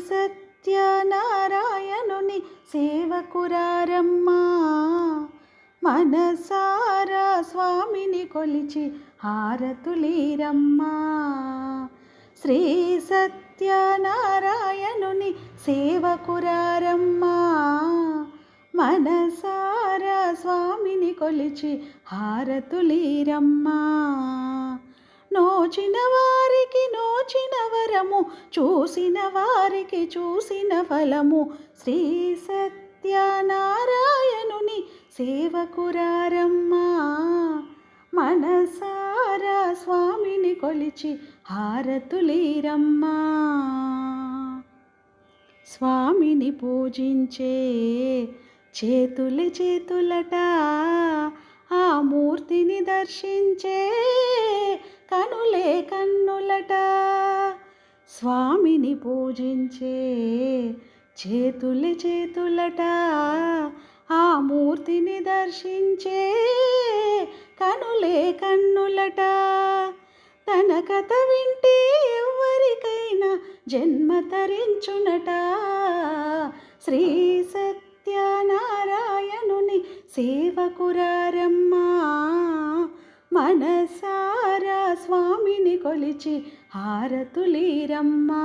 సత్యనారాయణుని సేవకురారమ్మా, మనసారా స్వామిని కొలిచి హారతులీరమ్మా. శ్రీ సత్యనారాయణుని సేవకురారమ్మా, మనసారా స్వామిని కొలిచి హారతులీరమ్మా. నోచిన వారికి నోచిన వరము, చూసిన వారికి చూసిన ఫలము. శ్రీ సత్యనారాయణుని సేవకురారమ్మా, మనసారా స్వామిని కొలిచి హారతులీరమ్మా. స్వామిని పూజించే చేతులు చేతులట, ఆ మూర్తిని దర్శించే కనులే కన్నులట. స్వామిని పూజించే చేతులు చేతులట, ఆ మూర్తిని దర్శించే కనులే కన్నులట. తన కథ వింటే ఎవరికైనా జన్మ తరించునట. శ్రీ సత్యనారాయణుని సేవకురారమ్మా, మనసారా స్వామిని కొలిచి హారతులీరమ్మా.